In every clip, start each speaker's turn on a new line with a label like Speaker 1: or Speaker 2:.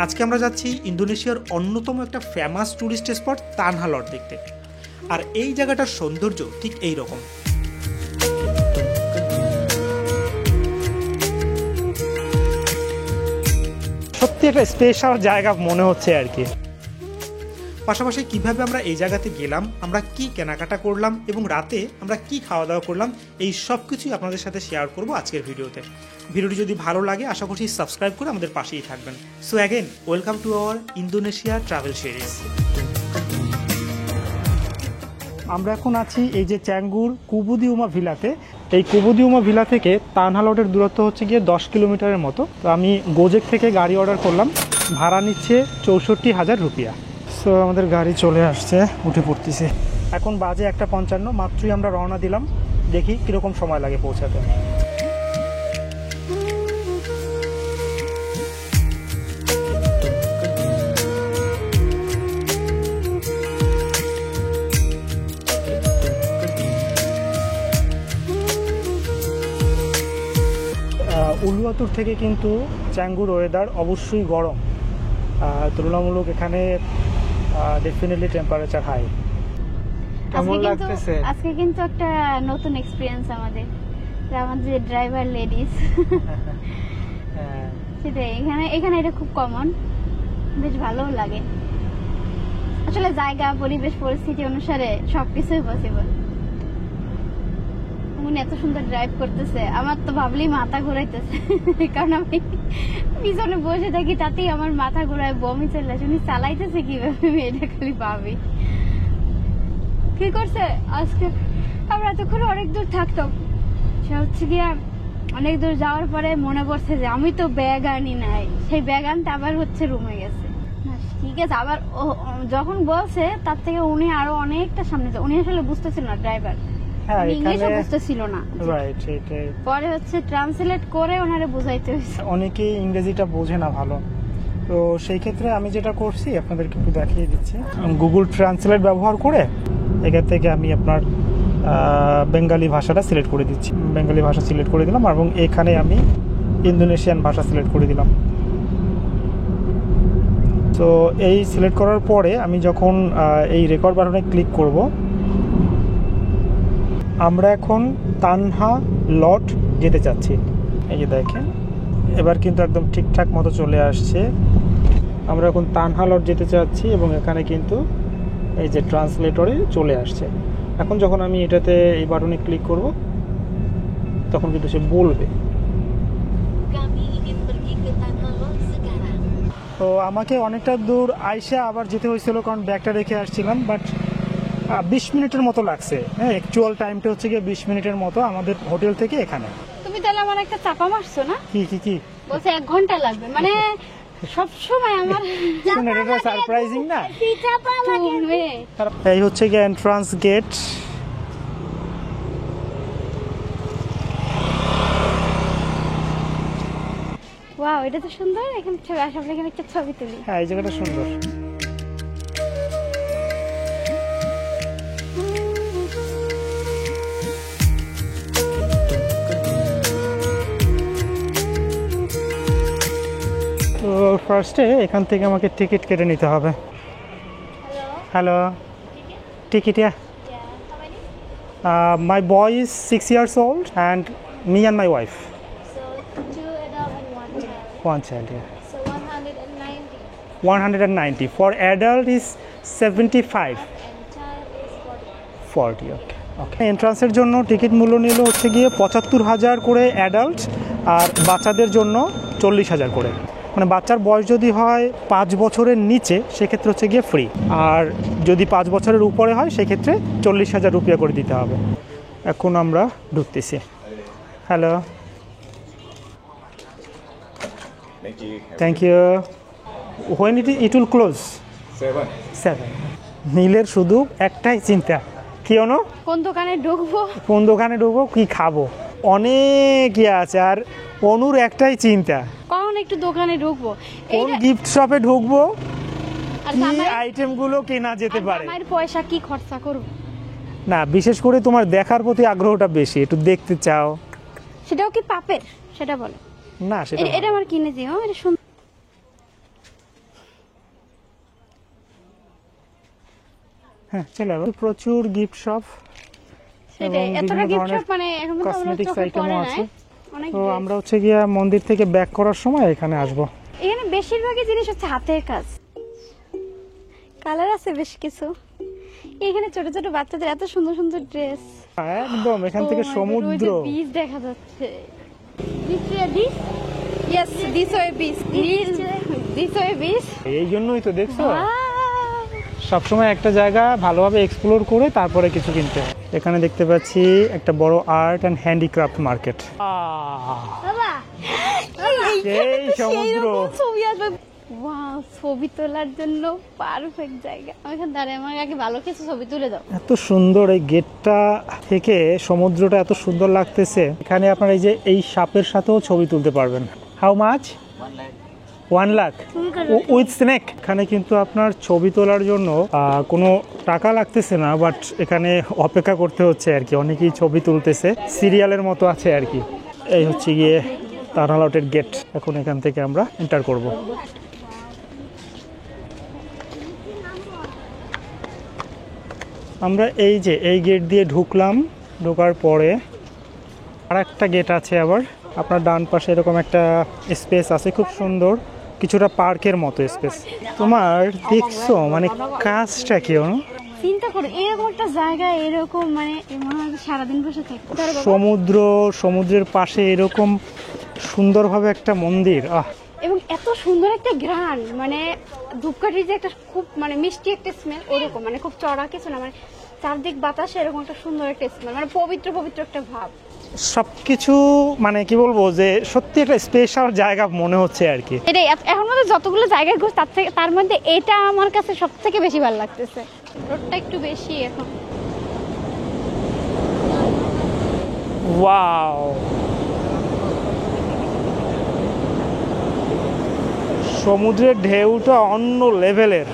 Speaker 1: আজকে আমরা যাচ্ছি ইন্দোনেশিয়ার অন্যতম একটা ফেমাস ট্যুরিস্ট স্পট তানহা লট দেখতে। আর এই জায়গাটার সৌন্দর্য ঠিক এই রকম।
Speaker 2: সত্যি একটা স্পেশাল জায়গা মনে হচ্ছে আর কি।
Speaker 1: পাশাপাশি কিভাবে আমরা এই জায়গাতে গেলাম, আমরা কি কেনাকাটা করলাম এবং রাতে আমরা কি খাওয়া দাওয়া করলাম, এই সব কিছুই আপনাদের সাথে শেয়ার করব আজকের ভিডিওতে। ভিডিওটি যদি ভালো লাগে আশা করছি সাবস্ক্রাইব করে আমাদের পাশেই থাকবেন। So again welcome to our Indonesia travel series.
Speaker 2: আমরা এখন আছি এই যে চ্যাঙ্গুর কুবুদিউমা ভিলাতে। এই কুবুদিউমা ভিলা থেকে তানহা লটের দূরত্ব হচ্ছে গিয়ে 10 কিলোমিটারের মতো। তো আমি গোজেক থেকে গাড়ি অর্ডার করলাম, ভাড়া নিচ্ছে 64,000 রুপিয়া। সো আমাদের গাড়ি চলে আসছে, উঠে পড়তেছে। এখন বাজে 1:55, মাত্রই আমরা রওনা দিলাম। দেখি কীরকম সময় লাগে পৌঁছাতে। উলুয়াতুর থেকে কিন্তু চ্যাঙ্গুর ওয়েদার অবশ্যই গরম, তুলনামূলক এখানে ডেফিনেটলি টেম্পারেচার হাই। কেমন লাগতেছে?
Speaker 3: আজকে কিন্তু একটা নতুন এক্সপেরিয়েন্স আমাদের ড্রাইভার লেডিস। সেটাই, এখানে এটা খুব কমন, বেশ ভালোও লাগে। আসলে জায়গা, পরিবেশ, পরিস্থিতি অনুসারে সবকিছুই পসিবল। উনি এত সুন্দর ড্রাইভ করতেছে, আমার তো ভাবলেই মাথা ঘুরাইতেছে, কারণ আমি পিছনে বসে থাকি, তাতেই আমার মাথা ঘুরায়, বমি চলে আসে। উনি চালাইতেছে কিভাবে আমি এটা খালি ভাবি। কি করছে আজকে? আমরা এতক্ষণ অনেক দূর থাকতাম, সে হচ্ছে গিয়া অনেক দূর যাওয়ার পরে মনে পড়ছে যে আমি তো ব্যাগ আনি নাই। সেই ব্যাগ আনতে আবার হচ্ছে রুমে গেছে। ঠিক আছে, আবার যখন বলছে তার থেকে উনি আরো অনেকটা সামনে, উনি আসলে বুঝতেছিল না, ড্রাইভার ইংলিশও বুঝতেছিল না। পরে হচ্ছে ট্রান্সলেট করে ওনারে বুঝাইতে হয়েছে।
Speaker 2: অনেকেই ইংরেজিটা বোঝে না ভালো, তো সেই ক্ষেত্রে আমি যেটা করছি আপনাদেরকে একটু দেখিয়ে দিচ্ছি। গুগল ট্রান্সলেট ব্যবহার করে এখান থেকে আমি আপনার বেঙ্গালি ভাষাটা সিলেক্ট করে দিচ্ছি। বেঙ্গালি ভাষা সিলেক্ট করে দিলাম এবং এখানে আমি ইন্দোনেশিয়ান ভাষা সিলেক্ট করে দিলাম। তো এই সিলেক্ট করার পরে আমি যখন এই রেকর্ড বাটনে ক্লিক করব, আমরা এখন তানহা লট যেতে চাচ্ছি। এই যে দেখেন, এবার কিন্তু একদম ঠিকঠাক মতো চলে আসছে। আমরা এখন তানহা লট যেতে চাচ্ছি এবং এখানে কিন্তু এই যে ট্রান্সলেটরে চলে আসছে। এখন যখন আমি এটাতে এই বাটনে ক্লিক করব, তখন কিন্তু সে বলবে। তো আমাকে অনেকটা দূর আইসা আবার যেতে হয়েছিল, কারণ ব্যাগটা রেখে আসছিলাম। বাট 20 মিনিটের মতো লাগছে। হ্যাঁ, অ্যাকচুয়াল টাইমটা হচ্ছে গিয়ে 20 মিনিটের মতো আমাদের হোটেল থেকে এখানে।
Speaker 3: তুমি তাহলে আমার একটা চাপা মারছো না?
Speaker 2: কি
Speaker 3: বলছে 1 ঘন্টা লাগবে, মানে সব সময় আমার
Speaker 2: এটা সারপ্রাইজিং না? এই হচ্ছে গিয়ে এন্ট্রান্স গেট।
Speaker 3: ওয়াও, এটা তো সুন্দর। এখানে ছবি আসলে এখানে একটা ছবি তুলি।
Speaker 2: হ্যাঁ, এই জায়গাটা সুন্দর। তো ফার্স্টে এখান থেকে আমাকে টিকিট কেটে নিতে হবে। Hello, ticket? Yeah, my boy is 6 years old and me and my wife.
Speaker 3: So 2 adult and 1 child.
Speaker 2: 1 child, yeah.
Speaker 3: So 190.
Speaker 2: 190. For adult is 75.
Speaker 3: And child is
Speaker 2: 40, okay. এন্ট্রান্সের জন্য টিকিট মূল্য নিল হচ্ছে গিয়ে 75,000 করে অ্যাডাল্ট, আর বাচ্চাদের জন্য 40,000 করে। মানে বাচ্চার বয়স যদি হয় 5 বছরের নিচে, সেক্ষেত্রে হচ্ছে গিয়ে ফ্রি, আর যদি 5 বছরের উপরে হয় সেক্ষেত্রে 40,000 রুপিয়া করে দিতে হবে। এখন আমরা ঢুকতেছি। Hello, thank you. When it will close? 7। নীলের শুধু একটাই চিন্তা, কি হলো?
Speaker 3: কোন দোকানে
Speaker 2: ঢুকবো, কি খাবো। অনেক ইয়ে আছে, আর অনুর একটাই চিন্তা,
Speaker 3: কখন একটু দোকানে ঢুকবো,
Speaker 2: কোন গিফট শপে ঢুকবো, কি আইটেমগুলো কেনা যেতে পারে।
Speaker 3: আমার পয়সা কি খরচা করব
Speaker 2: না, বিশেষ করে তোমার দেখার প্রতি আগ্রহটা বেশি, একটু দেখতে চাও।
Speaker 3: সেটাও কি পাপের? সেটা বলো
Speaker 2: না, সেটা
Speaker 3: এটা আমার কিনে দিও। এটা সুন্দর।
Speaker 2: হ্যাঁ চলে যাবো। প্রচুর গিফট শপ
Speaker 3: সেটাই,
Speaker 2: এবং
Speaker 3: এতটা
Speaker 2: বিভিন্ন
Speaker 3: গিফট
Speaker 2: ধরনের
Speaker 3: শপ মানে এখন তো আমরা
Speaker 2: কসমেটিক্স
Speaker 3: চোখে
Speaker 2: আইটেমও
Speaker 3: পড়ে না।
Speaker 2: আছে।
Speaker 3: অনেক
Speaker 2: তো
Speaker 3: dress।
Speaker 2: আমরা হচ্ছে গিয়া মন্দির থেকে ব্যাক করার সময় এখানে আসবো।
Speaker 3: এখানে বেশিরভাগই জিনিস হচ্ছে হাতের কাজ, কালার আছে বেশ কিছু। এখানে ছোট ছোট বাচ্চাদের এত সুন্দর সুন্দর ড্রেস,
Speaker 2: একদম এখান থেকে সমুদ্র।
Speaker 3: বিচ দেখা যাচ্ছে। Yes, this way beach. This way beach.
Speaker 2: এই জন্যই তো দেখছো সবসময় একটা জায়গা ভালোভাবে এক্সপ্লোর করে তারপরে কিছু কিনতে হয়। এখানে দেখতে পাচ্ছি একটা বড় আর্ট অ্যান্ড হ্যান্ডিক্রাফট মার্কেট।
Speaker 3: বাবা,
Speaker 2: সেই সমুদ্র।
Speaker 3: ছবি আসবে। ওয়াও, ছবি তোলার জন্য পারফেক্ট জায়গা। ওইখানে দাঁড়িয়ে আমার আগে ভালো কিছু ছবি তুলে দাও।
Speaker 2: এত সুন্দর এই গেটটা থেকে সমুদ্রটা এত সুন্দর লাগতেছে। এখানে আপনারা এই যে এই সাপের সাথেও ছবি তুলতে পারবেন। How much? 1 lakh with snake. এখানে কিন্তু আপনার ছবি তোলার জন্য কোনো টাকা লাগতেছে না, বাট এখানে অপেক্ষা করতে হচ্ছে আর কি। অনেকেই ছবি তুলতেছে, সিরিয়ালের মতো আছে আর কি। এই হচ্ছে গিয়ে টানেল আউটের গেট। এখন এখান থেকে আমরা এন্টার করব। আমরা এই যে এই গেট দিয়ে ঢুকলাম, ঢোকার পরে আর একটা গেট আছে আবার। আপনার ডান পাশে এরকম একটা স্পেস আছে, খুব সুন্দর, কিছুটা পার্কের মতো স্পেস। তোমার দেখছো মানে কাজটা কেউ
Speaker 3: চিন্তা করো, এরকম একটা জায়গা, এরকম মানে মনে হয় সারাদিন বসে থাকতে পারবো।
Speaker 2: সমুদ্রের পাশে এরকম সুন্দরভাবে একটা মন্দির,
Speaker 3: এবং এত সুন্দর একটা ঘ্রাণ, মানে ধূপকাঠির যে একটা খুব মানে মিষ্টি একটা স্মেল, ওরকম মানে খুব চড়া কিছু না, মানে চারদিক বাতাসে এরকম একটা সুন্দর একটা স্মেল, মানে পবিত্র পবিত্র একটা ভাব।
Speaker 2: সবকিছু মানে কি বলবো যে সত্যি একটা স্পেশাল জায়গা মনে হচ্ছে আর কি।
Speaker 3: এটাই এখন মধ্যে যতগুলো জায়গায় ঘুষ তার মধ্যে এটা আমার কাছে সব থেকে বেশি ভালো লাগতেছে। রোডটা একটু বেশি এখন।
Speaker 2: ওয়াও, সমুদ্রের ঢেউটা অন্য লেভেলের।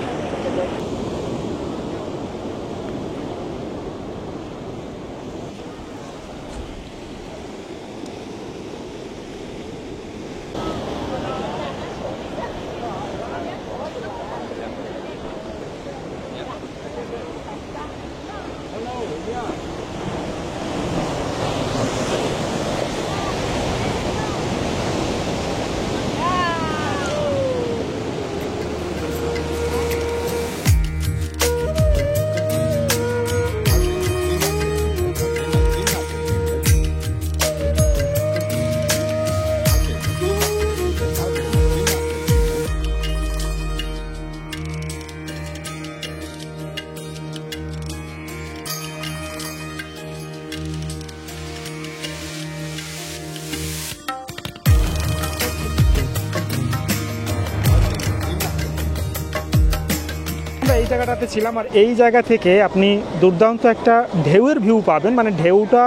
Speaker 2: এই জায়গাটাতে ছিলাম, আর এই জায়গা থেকে আপনি দুর্দান্ত একটা ঢেউয়ের ভিউ পাবেন। মানে ঢেউটা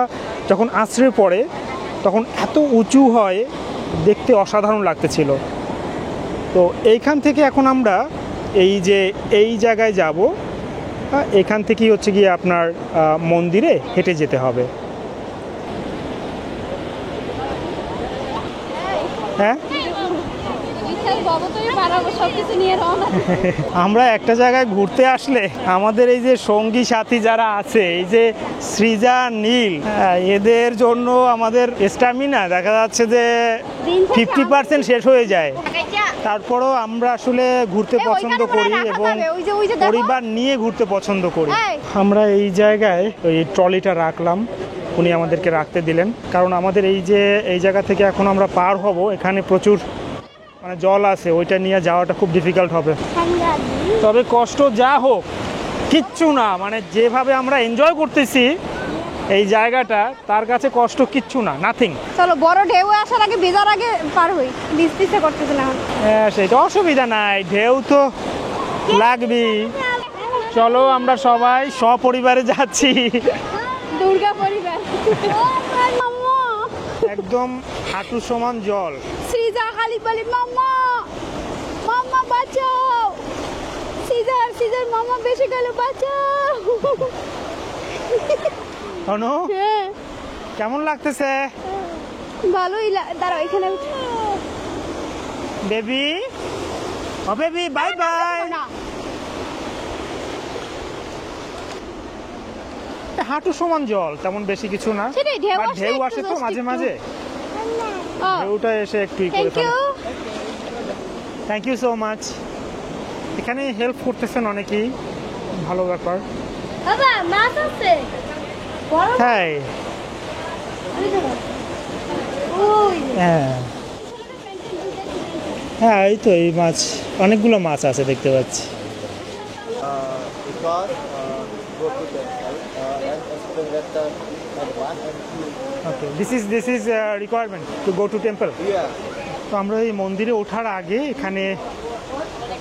Speaker 2: যখন আছড়ে পড়ে তখন এত উঁচু হয়, দেখতে অসাধারণ লাগতেছিল। তো এইখান থেকে এখন আমরা এই জায়গায় যাব। এখান থেকেই হচ্ছে গিয়ে আপনার মন্দিরে হেঁটে যেতে হবে। হ্যাঁ, আমরা একটা জায়গায় ঘুরতে আসলে আমাদের এই যে সঙ্গী সাথী যারা আছে, এই যে সৃজা, নীল, এদের জন্য আমাদের স্ট্যামিনা দেখা যাচ্ছে যে 50% শেষ হয়ে যায়। তারপরও আমরা আসলে ঘুরতে পছন্দ করি এবং পরিবার নিয়ে ঘুরতে পছন্দ করি। আমরা এই জায়গায় ওই ট্রলিটা রাখলাম, উনি আমাদেরকে রাখতে দিলেন, কারণ আমাদের এই জায়গা থেকে এখন আমরা পার হব, এখানে প্রচুর মানে জল আছে, ওইটা নিয়ে যাওয়াটা খুব ডিফিকাল্ট হবে। তবে কষ্ট যা হোক কিচ্ছু না, মানে যেভাবে আমরা এনজয় করতেছি এই জায়গাটা, তার কাছে কষ্ট কিচ্ছু না, নাথিং।
Speaker 3: চলো বড় ঢেউ আসার আগে ভিজার আগে পার হই, ভিজতে করতেছে না।
Speaker 2: হ্যাঁ, সেটা অসুবিধা নাই, ঢেউ তো লাগবেই। চলো আমরা সবাই সপরিবারে যাচ্ছি।
Speaker 3: দুর্গা পরিবার,
Speaker 2: একদম হাঁটু সমান জল।
Speaker 3: সৃজা খালি বলে মাম্মা মাম্মা বাঁচাও, সিজার মাম্মা বেশি গেল, বাঁচাও।
Speaker 2: অনু, কেমন লাগতেছে?
Speaker 3: ভালোই দাঁড়াও এখানে।
Speaker 2: বেবি, ও বেবি, বাই বাই। হাঁটু সমান জল, তেমন বেশি কিছু না।
Speaker 3: সেটাই, ঢেউ
Speaker 2: But
Speaker 3: আসে
Speaker 2: ঢেউ
Speaker 3: একটু
Speaker 2: আসে তো
Speaker 3: just
Speaker 2: মাঝে
Speaker 3: একটু।
Speaker 2: মাঝে, ঢেউটা এসে একটু করে
Speaker 3: থ্যাংক
Speaker 2: ফেলে।
Speaker 3: You.
Speaker 2: Thank you so much. এখানে হেল্প করতেছেন অনেকেই, ভালো ব্যাপার।
Speaker 3: বাবা মাছ আছে বড়
Speaker 2: হ্যাঁ
Speaker 3: ওই
Speaker 2: হ্যাঁ হ্যাঁ, এই তো এই মাছ, অনেকগুলো মাছ আছে দেখতে পাচ্ছি।
Speaker 4: Because go to temple and explain that and 1 and 2.
Speaker 2: Okay, this is requirement to go to temple.
Speaker 4: Yeah.
Speaker 2: তো আমরা এই মন্দিরে ওঠার আগে এখানে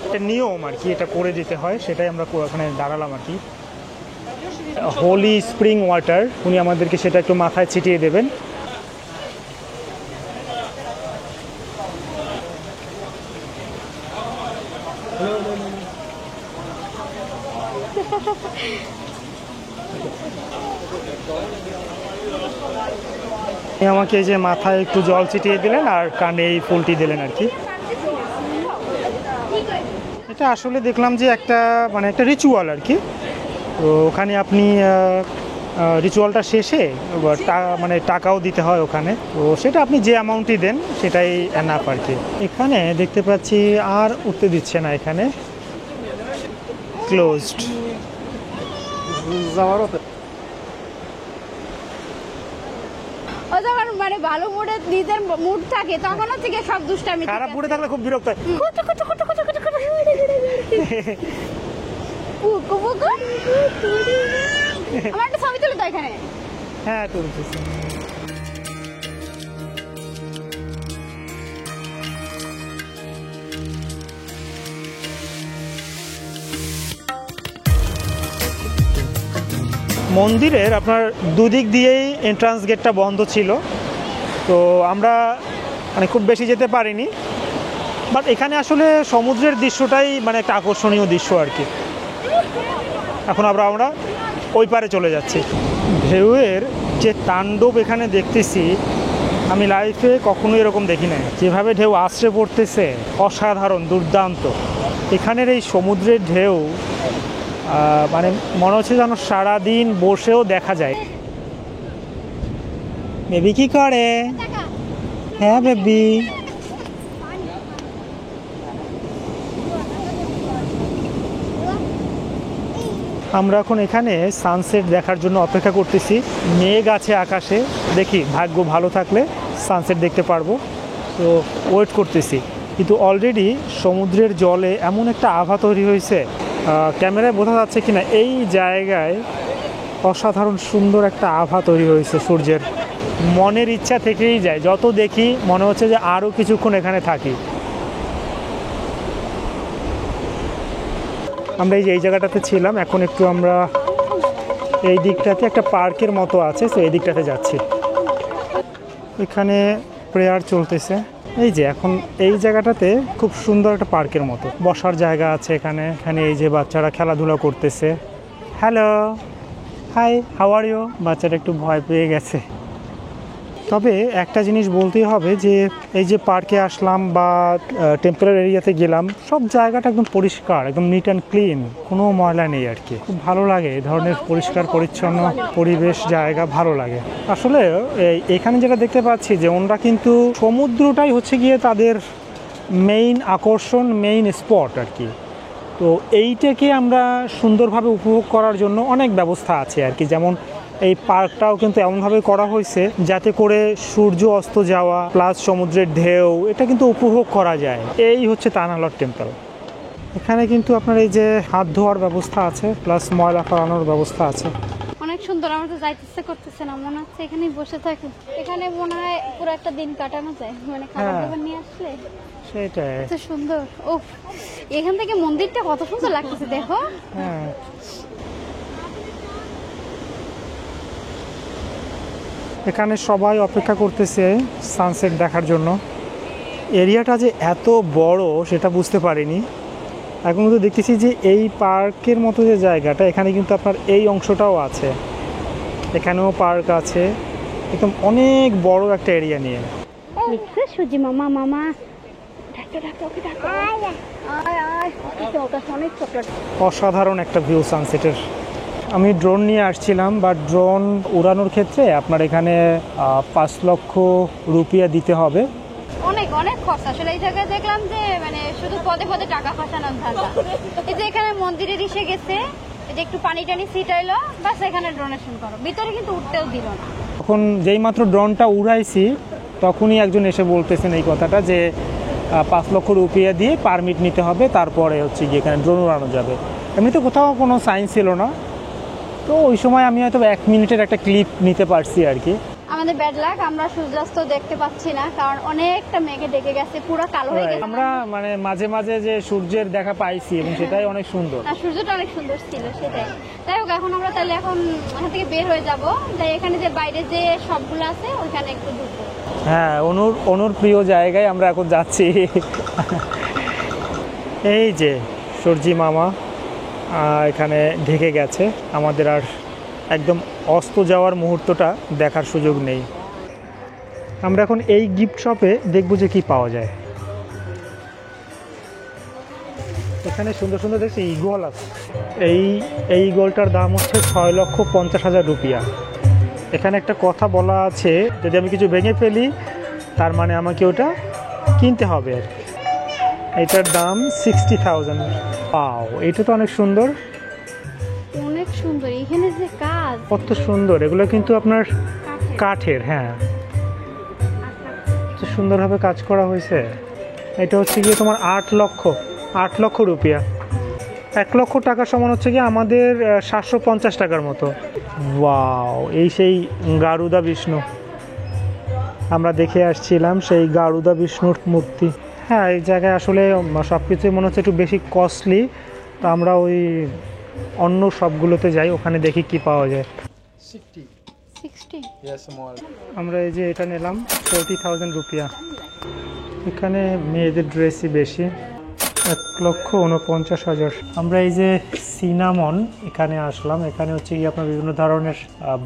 Speaker 2: একটা নিয়ম আর কি, এটা করে দিতে হয়, সেটাই আমরা ওখানে দাঁড়ালাম আর কি। হোলি স্প্রিং ওয়াটার, উনি আমাদেরকে সেটা একটু মাথায় ছিটিয়ে দেবেন। আমাকে এই যে মাথায় একটু জল ছিটিয়ে দিলেন আর কানে এই ফুলটি দিলেন আর কি। এটা আসলে দেখলাম যে একটা মানে একটা রিচুয়াল আর কি। তো ওখানে আপনি রিচুয়ালটা শেষে মানে টাকাও দিতে হয় ওখানে, তো সেটা আপনি যে অ্যামাউন্টই দেন সেটাই এনাফ আর কি। এখানে দেখতে পাচ্ছি আর উঠতে দিচ্ছে না, এখানে ক্লোজড।
Speaker 3: ও যখন মানে ভালো মুডে নিজের মুড থাকে তখন হচ্ছে গিয়ে সব দুষ্টামি ঠিক
Speaker 2: খারাপ
Speaker 3: আছে।
Speaker 2: পড়ে থাকলে খুব বিরক্ত হয়।
Speaker 3: কুটু কুটু কুটু কুটু কুটু কুটু। পুকু পুকু। আমার একটা ছবি তুলে দাও এখানে।
Speaker 2: হ্যাঁ তুলতেছি। মন্দিরের আপনার দুদিক দিয়েই এন্ট্রান্স গেটটা বন্ধ ছিল, তো আমরা মানে খুব বেশি যেতে পারিনি। বাট এখানে আসলে সমুদ্রের দৃশ্যটাই মানে একটা আকর্ষণীয় দৃশ্য আর কি। এখন আমরা ওই পারে চলে যাচ্ছি। ঢেউয়ের যে তাণ্ডব এখানে দেখতেছি, আমি লাইফে কখনো এরকম দেখি নাই। যেভাবে ঢেউ আছড়ে পড়তেছে অসাধারণ, দুর্দান্ত। এখানের এই সমুদ্রের ঢেউ মানে মনে হচ্ছে যেন সারাদিন বসেও দেখা যায়। বেবি কি করে? হ্যাঁ বেবি। আমরা এখন এখানে সানসেট দেখার জন্য অপেক্ষা করতেছি। মেঘ আছে আকাশে, দেখি ভাগ্য ভালো থাকলে সানসেট দেখতে পারবো, তো ওয়েট করতেছি। কিন্তু অলরেডি সমুদ্রের জলে এমন একটা আভা তৈরি হয়েছে, ক্যামেরায় বোঝা যাচ্ছে কিনা, এই জায়গায় অসাধারণ সুন্দর একটা আভা তৈরি হয়েছে সূর্যের। মনের ইচ্ছা থেকেই যায়, যত দেখি মনে হচ্ছে যে আরও কিছুক্ষণ এখানে থাকি। আমরা এই জায়গাটাতে ছিলাম, এখন একটু আমরা এই দিকটাতে একটা পার্কের মতো আছে, তো এই দিকটাতে যাচ্ছি। এখানে প্রেয়ার চলতেছে। এই যে এখন এই জায়গাটাতে খুব সুন্দর একটা পার্কের মতো বসার জায়গা আছে এখানে। এই যে বাচ্চারা খেলাধুলা করতেছে। Hello, hi, how are you? বাচ্চাটা একটু ভয় পেয়ে গেছে। তবে একটা জিনিস বলতেই হবে যে এই যে পার্কে আসলাম বা টেম্পেলার এরিয়াতে গেলাম, সব জায়গাটা একদম পরিষ্কার, একদম নিট অ্যান্ড ক্লিন, কোনো ময়লা নেই আর কি। খুব ভালো লাগে এই ধরনের পরিষ্কার পরিচ্ছন্ন পরিবেশ, জায়গা ভালো লাগে। আসলে এখানে যেটা দেখতে পাচ্ছি যে ওনারা কিন্তু সমুদ্রটাই হচ্ছে গিয়ে তাদের মেইন আকর্ষণ, মেইন স্পট আর কি। তো এইটাকে আমরা সুন্দরভাবে উপভোগ করার জন্য অনেক ব্যবস্থা আছে আর কি। যেমন এই পার্কটাও কিন্তু এমনভাবে করা হয়েছে যাতে করে সূর্য অস্ত যাওয়া প্লাস সমুদ্রের ঢেউ এটা কিন্তু উপভোগ করা যায়। এই হচ্ছে তানহালট টেম্পল। এখানে কিন্তু আপনার এই যে হাত ধোয়ার ব্যবস্থা আছে, প্লাস ময়লা ফেলানোর ব্যবস্থা আছে।
Speaker 3: অনেক সুন্দর, আমার তো যাইতে ইচ্ছে করতেছে না, মনে হচ্ছে এখানেই বসে থাকি। এখানে মনে হয় পুরো একটা দিন কাটানো যায়, মানে খাবার দাবার নিয়ে আসলে।
Speaker 2: সেটাই,
Speaker 3: এত সুন্দর। উফ, এখান থেকে মন্দিরটা কত সুন্দর লাগতেছে দেখো।
Speaker 2: হ্যাঁ। এখানে সবাই অপেক্ষা করতেছে সানসেট দেখার জন্য। এরিয়াটা যে এত বড় সেটা বুঝতে পারিনি। এখন তো দেখতেছি যে এই পার্কের মতো যে জায়গাটা, এখানে কিন্তু আপনার এই অংশটাও আছে, এখানেও পার্ক আছে, একদম অনেক বড় একটা এরিয়া নিয়ে।
Speaker 3: সুজি মামা, মামা ডাকো ডাকো ওকে ডাকো। আয় আয়, অনেক চকলেট।
Speaker 2: অসাধারণ একটা ভিউ সানসেটের। আমি ড্রোন নিয়ে আসছিলাম, বাট ড্রোন উড়ানোর ক্ষেত্রে আপনার এখানে 5 লক্ষ রুপিয়া দিতে হবে।
Speaker 3: অনেক অনেক খরচ আসলে। এই জায়গায় দেখলাম যে মানে শুধু পদে পদে টাকা ফাঁসানোর ধান্দা। এই যে এখানে মন্দিরের ইসে গেছে, এই যে একটু পানি টানি ছিটাইলো, বাস এখানে ডোনেশন করো, ভিতরে কিন্তু উঠতেও দিল না।
Speaker 2: তখন যেই মাত্র ড্রোনটা উড়াইছি তখনই একজন এসে বলতেছেন এই কথাটা যে 5 লক্ষ রুপিয়া দিয়ে পারমিট নিতে হবে, তারপরে হচ্ছে গিয়ে এখানে ড্রোন উড়ানো যাবে। এমনিতে কোথাও কোনো সাইন ছিল না, তো ওই সময় আমি হয়তো 1 মিনিটের একটা ক্লিপ নিতে পারছি আর কি।
Speaker 3: আমাদের ব্যাড লাক, আমরা সূর্যাস্ত দেখতে পাচ্ছি না, কারণ অনেকটা মেঘে ডেকে গেছে, পুরো কালো হয়ে গেছে।
Speaker 2: আমরা মানে মাঝে মাঝে যে সূর্যের দেখা পাইছি এবং সেটাই অনেক সুন্দর।
Speaker 3: আর সূর্যটা অনেক সুন্দর ছিল সেটাই। যাই হোক, এখন আমরা তাহলে এখন এখান থেকে বের হয়ে যাব, তাই এখানে যে বাইরে যে সবগুলো আছে ওইখানে একটু ঢুকবো।
Speaker 2: হ্যাঁ, অনুর প্রিয় জায়গায় আমরা এখন যাচ্ছি। এই যে সূর্যি মামা এখানে ঢেকে গেছে, আমাদের আর একদম অস্ত যাওয়ার মুহূর্তটা দেখার সুযোগ নেই। আমরা এখন এই গিফট শপে দেখব যে কি পাওয়া যায়। এখানে সুন্দর সুন্দর দেখছি ইগল আছে। এই ইগলটার দাম হচ্ছে 6,50,000 রুপিয়া। এখানে একটা কথা বলা আছে, যদি আমি কিছু ভেঙে ফেলি তার মানে আমাকে ওটা কিনতে হবে আর কি। এটার দাম 60,000। পাও, এটা তো অনেক সুন্দর,
Speaker 3: অনেক সুন্দর। এখানে যে কাজ,
Speaker 2: কত সুন্দর। এগুলো কিন্তু আপনার কাঠের, হ্যাঁ, সুন্দরভাবে কাজ করা হয়েছে। এটা হচ্ছে গিয়ে তোমার 8 লক্ষ রুপিয়া। 1 লক্ষ টাকা সমান হচ্ছে গিয়ে আমাদের 750 টাকার মতো। ওয়াও, এই সেই গারুদা বিষ্ণু আমরা দেখে আসছিলাম, সেই গারুদা বিষ্ণুর মূর্তি। হ্যাঁ, এই জায়গায় আসলে সব কিছুই মনে হচ্ছে একটু বেশি কস্টলি, তো আমরা ওই অন্য সবগুলোতে যাই, ওখানে দেখি কি পাওয়া যায়।
Speaker 3: 60।
Speaker 4: Yes, small.
Speaker 2: আমরা এই যে এটা নিলাম 40,000 রুপিয়া। এখানে মেয়েদের ড্রেসই বেশি, 1,49,000। আমরা এই যে সিনামন এখানে আসলাম, এখানে হচ্ছে কি আপনার বিভিন্ন ধরনের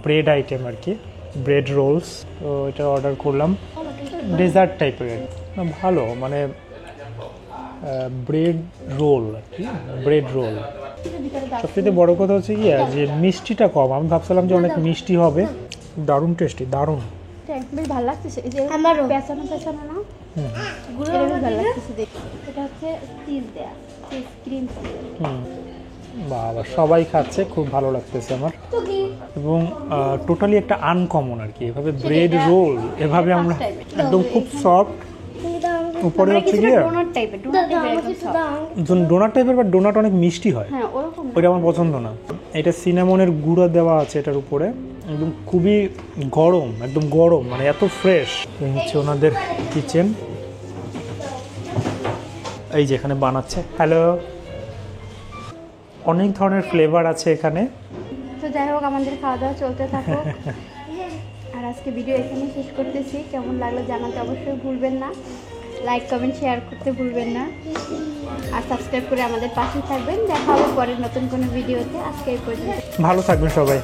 Speaker 2: ব্রেড আইটেম আর কি, ব্রেড রোলস। তো এটা অর্ডার করলাম, ডেজার্ট টাইপের আর কি। ভালো, মানে ব্রেড রোল আর কি, ব্রেড রোল। সবচেয়ে বড় কথা হচ্ছে কি যে মিষ্টিটা কম। আমি ভাবছিলাম যে অনেক মিষ্টি হবে, দারুণ টেস্টি, দারুণ।
Speaker 3: বেশ ভালো লাগতেছে। এই যে পেছানো পেছানো না, গুলো বেশ ভালো লাগতেছে দেখতে। এটা হচ্ছে চিজ দেয়া, চিজ ক্রিম।
Speaker 2: বাবা, সবাই খাচ্ছে, খুব ভালো লাগতেছে আমার। এবং টোটালি একটা আনকমন আর কি, এভাবে ব্রেড রোল এভাবে আমরা একদম খুব সফট, উপরে হচ্ছে গিয়ে
Speaker 3: ডোনাট টাইপের,
Speaker 2: ডোনাট টাইপের, বা ডোনাট অনেক মিষ্টি হয়,
Speaker 3: হ্যাঁ ওরকম।
Speaker 2: ওইটা আমার পছন্দ না। এটা সিনামনের গুঁড়ো দেওয়া আছে এটার উপরে, একদম খুবই গরম, একদম গরম, মানে এত ফ্রেশ। এই হচ্ছে ওনাদের কিচেন, এই যে এখানে বানাচ্ছে। হ্যালো, অনেক ধরনের ফ্লেভার আছে এখানে।
Speaker 3: তো যাই হোক, আমাদের খাওয়া দাওয়া চলতে থাকো। আর আজকে ভিডিও এখানে শেষ করতেছি। কেমন লাগলো জানাতে অবশ্যই ভুলবেন না, লাইক কমেন্ট শেয়ার করতে ভুলবেন না, আর সাবস্ক্রাইব করে আমাদের পাশে থাকবেন। দেখা হবে পরের নতুন কোনো ভিডিওতে। আজকে এই পর্যন্ত,
Speaker 2: ভালো থাকবেন সবাই।